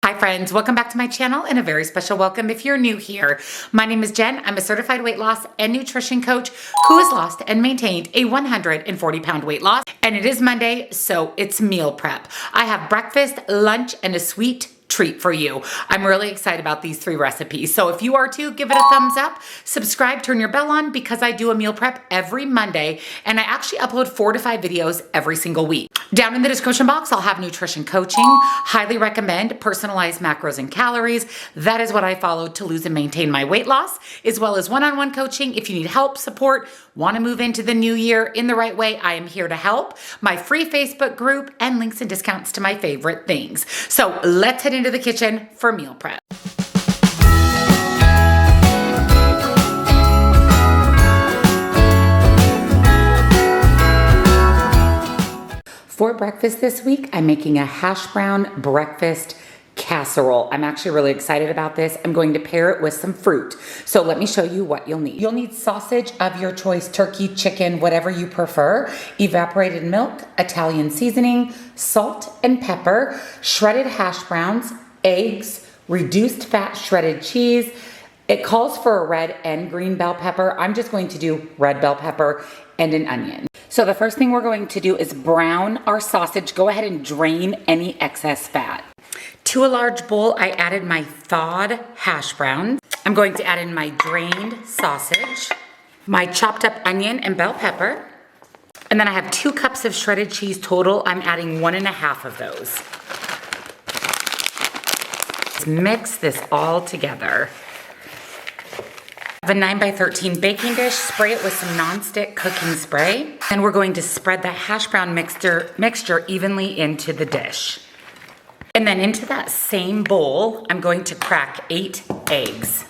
Hi friends, welcome back to my channel and a very special welcome if you're new here. My name is Jen. I'm a certified weight loss and nutrition coach who has lost and maintained a 140-pound weight loss. And it is Monday, so it's meal prep. I have breakfast, lunch, and a sweet treat for you. I'm really excited about these 3 recipes. So if you are too, give it a thumbs up, subscribe, turn your bell on because I do a meal prep every Monday and I actually upload 4 to 5 videos every single week. Down in the description box, I'll have nutrition coaching. Highly recommend personalized macros and calories. That is what I followed to lose and maintain my weight loss, as well as one-on-one coaching. If you need help, support, want to move into the new year in the right way, I am here to help. My free Facebook group and links and discounts to my favorite things. So let's head into the kitchen for meal prep. For breakfast this week, I'm making a hash brown breakfast casserole. I'm actually really excited about this. I'm going to pair it with some fruit. So let me show you what you'll need. You'll need sausage of your choice, turkey, chicken, whatever you prefer, evaporated milk, Italian seasoning, salt and pepper, shredded hash browns, eggs, reduced fat shredded cheese. It calls for a red and green bell pepper. I'm just going to do red bell pepper and an onion. So the first thing we're going to do is brown our sausage. Go ahead and drain any excess fat. To a large bowl, I added my thawed hash browns. I'm going to add in my drained sausage, my chopped up onion and bell pepper, and then I have 2 cups of shredded cheese total. I'm adding 1.5 of those. Let's mix this all together. I have a 9x13 baking dish, spray it with some nonstick cooking spray, and we're going to spread the hash brown mixture evenly into the dish. And then into that same bowl, I'm going to crack 8 eggs.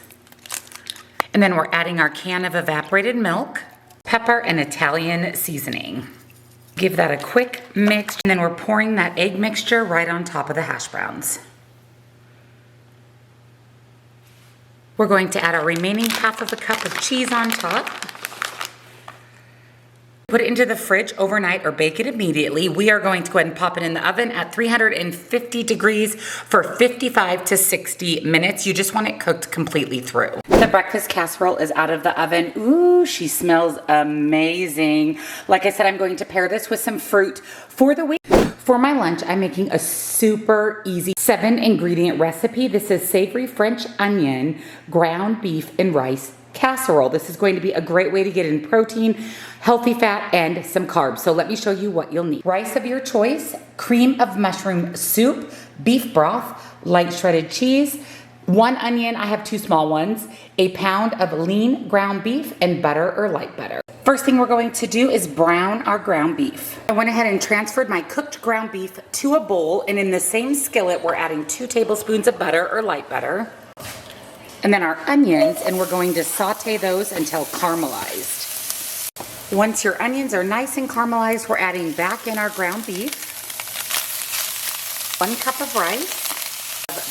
And then we're adding our can of evaporated milk, pepper, and Italian seasoning. Give that a quick mix, and then we're pouring that egg mixture right on top of the hash browns. We're going to add our remaining 1/2 cup of cheese on top. Put it into the fridge overnight or bake it immediately. We are going to go ahead and pop it in the oven at 350 degrees for 55 to 60 minutes. You just want it cooked completely through. The breakfast casserole is out of the oven. Ooh, she smells amazing. Like I said, I'm going to pair this with some fruit for the week. For my lunch, I'm making a super easy 7-ingredient recipe. This is savory French onion, ground beef, and rice casserole. This is going to be a great way to get in protein, healthy fat, and some carbs. So let me show you what you'll need. Rice of your choice, cream of mushroom soup, beef broth, light shredded cheese, 1 onion, I have 2 small ones, a pound of lean ground beef, and butter or light butter. First thing we're going to do is brown our ground beef. I went ahead and transferred my cooked ground beef to a bowl, and in the same skillet, we're adding 2 tablespoons of butter or light butter. And then our onions, and we're going to saute those until caramelized. Once your onions are nice and caramelized, we're adding back in our ground beef, 1 cup of rice,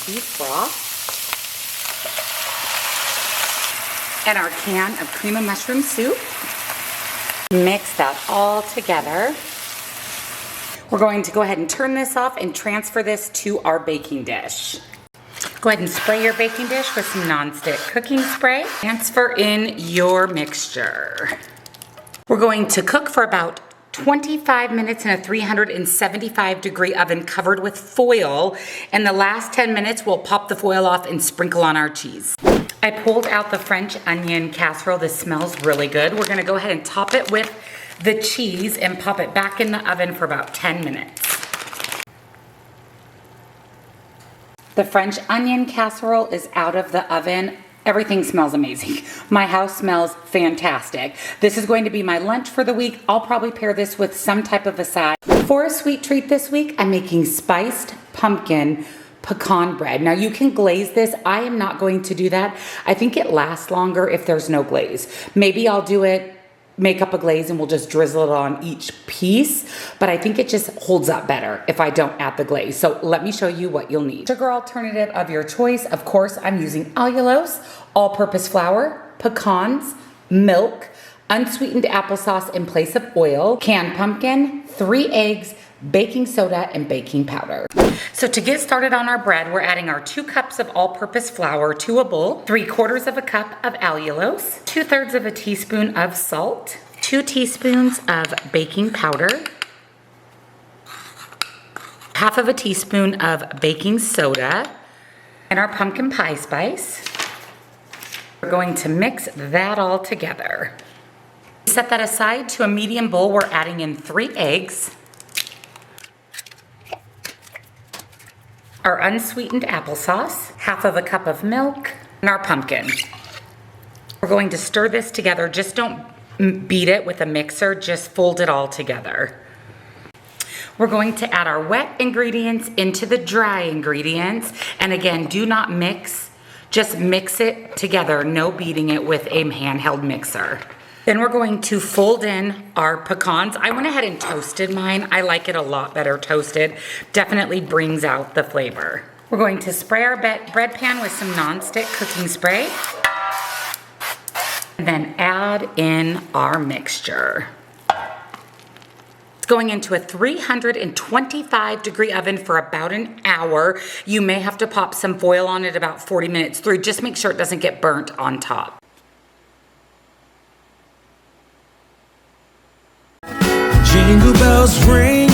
beef broth, and our can of cream of mushroom soup. Mix that all together. We're going to go ahead and turn this off and transfer this to our baking dish. Go ahead and spray your baking dish with some nonstick cooking spray. Transfer in your mixture. We're going to cook for about 25 minutes in a 375-degree oven covered with foil. And the last 10 minutes, we'll pop the foil off and sprinkle on our cheese. I pulled out the French onion casserole. This smells really good. We're gonna go ahead and top it with the cheese and pop it back in the oven for about 10 minutes. The French onion casserole is out of the oven. Everything smells amazing. My house smells fantastic. This is going to be my lunch for the week. I'll probably pair this with some type of a side. For a sweet treat this week, I'm making spiced pumpkin pecan bread. Now you can glaze this. I am not going to do that. I think it lasts longer if there's no glaze. Maybe I'll do it, make up a glaze, and we'll just drizzle it on each piece. But I think it just holds up better if I don't add the glaze. So let me show you what you'll need. Sugar alternative of your choice. Of course, I'm using allulose, all-purpose flour, pecans, milk, unsweetened applesauce in place of oil, canned pumpkin, 3 eggs, baking soda, and baking powder. So to get started on our bread, we're adding our 2 cups of all-purpose flour to a bowl, 3/4 of a cup of allulose, 2/3 of a teaspoon of salt, 2 teaspoons of baking powder, 1/2 of a teaspoon of baking soda, and our pumpkin pie spice. We're going to mix that all together. Set that aside to a medium bowl. We're adding in 3 eggs, our unsweetened applesauce, 1/2 of a cup of milk, and our pumpkin. We're going to stir this together. Just don't beat it with a mixer, just fold it all together. We're going to add our wet ingredients into the dry ingredients. And again, do not mix, just mix it together, no beating it with a handheld mixer. Then we're going to fold in our pecans. I went ahead and toasted mine. I like it a lot better toasted. Definitely brings out the flavor. We're going to spray our bread pan with some nonstick cooking spray. And then add in our mixture. It's going into a 325-degree oven for about an hour. You may have to pop some foil on it about 40 minutes through. Just make sure it doesn't get burnt on top. Jingle bells ring.